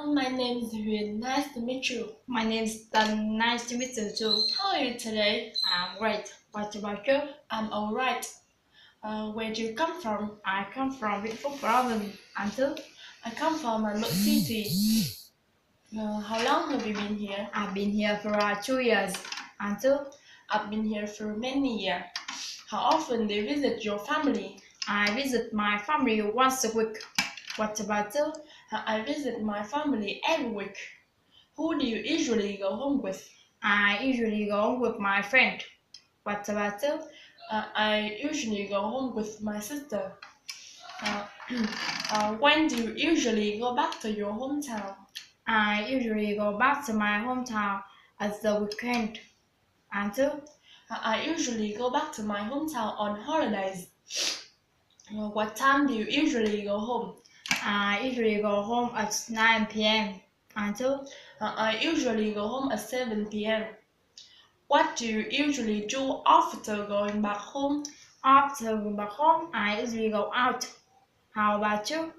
Hello, my name is Huyền. Nice to meet you. My name is Dan. Nice to meet you too. How are you today? I'm great. What about you? I'm alright. Where do you come from? I come from Vĩnh province. And you? I come from Hà Nội City. How long have you been here? I've been here for 2 years. And you? I've been here for many years. How often do you visit your family? I visit my family once a week. What about you? I visit my family every week. Who do you usually go home with? I usually go home with my friend. What about you? I usually go home with my sister. When do you usually go back to your hometown? I usually go back to my hometown at the weekend. And you? I usually go back to my hometown on holidays. What time do you usually go home? I usually go home at 9 p.m. And you? I usually go home at 7 p.m. What do you usually do after going back home? After going back home, I usually go out. How about you?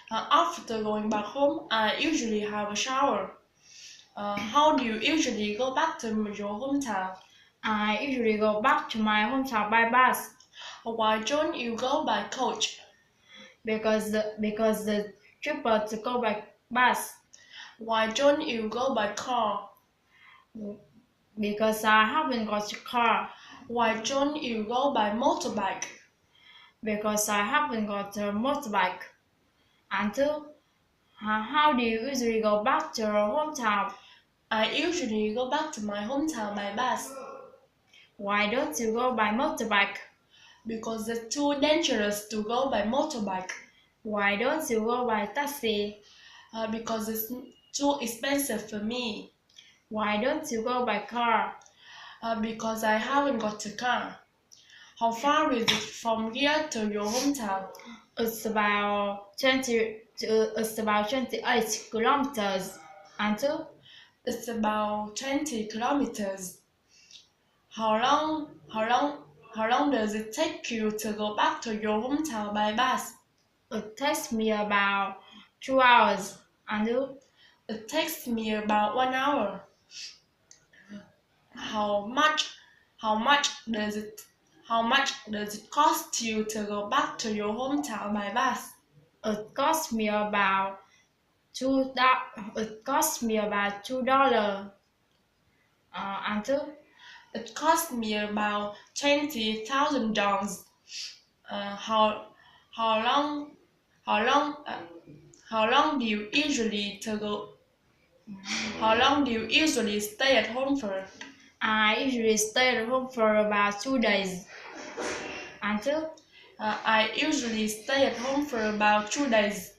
After going back home, I usually have a shower. How do you usually go back to your hometown? I usually go back to my hometown by bus. Why don't you go by coach? Because the cheaper to go by bus. Why don't you go by car? Because I haven't got a car. Why don't you go by motorbike? Because I haven't got a motorbike. And you? How do you usually go back to your hometown? I usually go back to my hometown by bus. Why don't you go by motorbike? Because it's too dangerous to go by motorbike. Why don't you go by taxi? Because it's too expensive for me. Why don't you go by car? Because I haven't got a car. How far is it from here to your hometown? It's about 28 kilometers. And you? It's about 20 kilometers. How long does it take you to go back to your hometown by bus? It takes me about 2 hours. And you? It takes me about 1 hour. How much does it cost you to go back to your hometown by bus? It cost me about $2. And you? It cost me about $20,000. How long do you usually stay at home for? I usually stay at home for about 2 days. And you? I usually stay at home for about 2 days.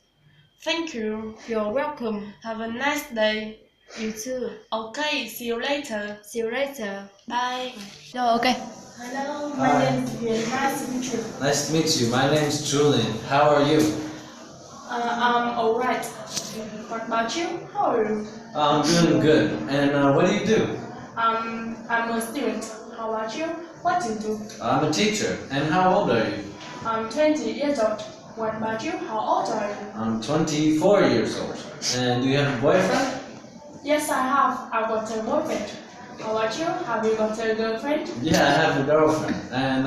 Thank you. You're welcome. Have a nice day. You too. Okay, see you later. See you later. Bye. No, okay. Hello, my name is Huyền. Nice to meet you. Nice to meet you. My name's Julian. How are you? I'm alright. What about you? How are you? I'm doing good. And what do you do? I'm a student. How about you? What do you do? I'm a teacher. And how old are you? I'm 20 years old. What about you? How old are you? I'm 24 years old. And do you have a boyfriend? Yes, I have. I've got a boyfriend. How about you? Have you got a girlfriend? Yeah, I have a girlfriend. And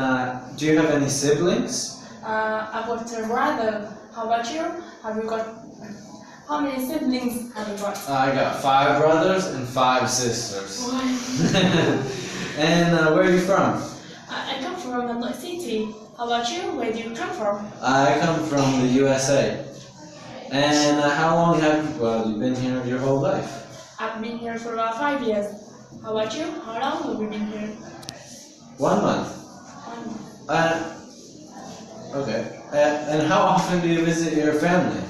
do you have any siblings? I've got a brother. How about you? Have you got... How many siblings have you got? I got 5 brothers and 5 sisters. And where are you from? I come from Hà Nội City. How about you? Where do you come from? I come from the USA. And how long have you been here your whole life? I've been here for about 5 years. How about you? How long have you been here? 1 month. Okay. And how often do you visit your family?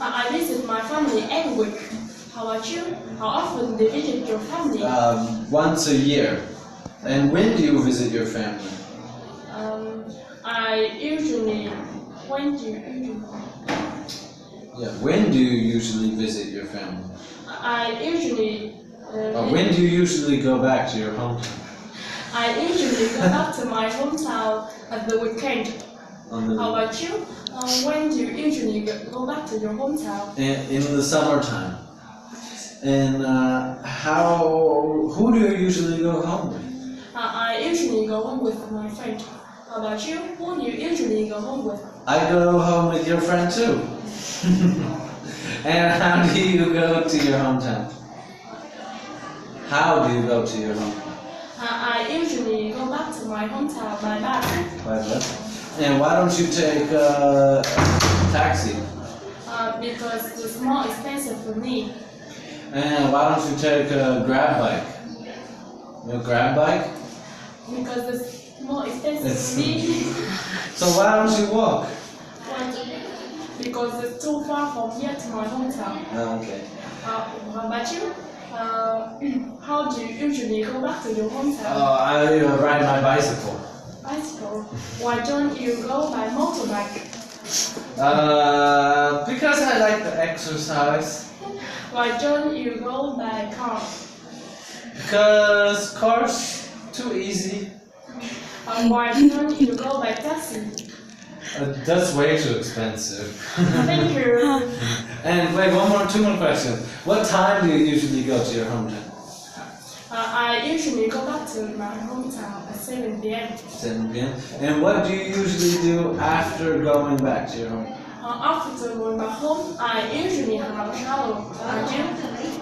I visit my family every week. How about you? How often do you visit your family? Once a year. And when do you visit your family? When do you usually? Yeah, when do you usually visit your family? When do you usually go back to your hometown? I usually go back to my hometown at the weekend. How about you? When do you usually go back to your hometown? In the summertime. And who do you usually go home with? I usually go home with my friend. How about you? Who do you usually go home with? I go home with your friend too. And how do you go to your hometown? How do you go to your home? I usually go back to my hometown by bus. By bus. And why don't you take a taxi? Because it's more expensive for me. And why don't you take a grab bike? A grab bike? Because it's more expensive for me. So why don't you walk? Because it's too far from here to my hometown. Okay. How about you? How do you usually go back to your hometown? I ride my bicycle. Bicycle. Why don't you go by motorbike? Because I like the exercise. Why don't you go by car? Because cars too easy. Why don't you go by taxi? That's way too expensive. Thank you. And wait, two more questions. What time do you usually go to your hometown? I usually go back to my hometown at 7 p.m. 7 p.m. And what do you usually do after going back to your home? After going back home, I usually have a shower. And you?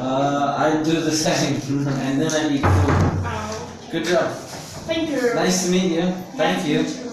I do the same, and then I eat food. Good job. Thank you. Nice to meet you. Thank you. Nice to meet you.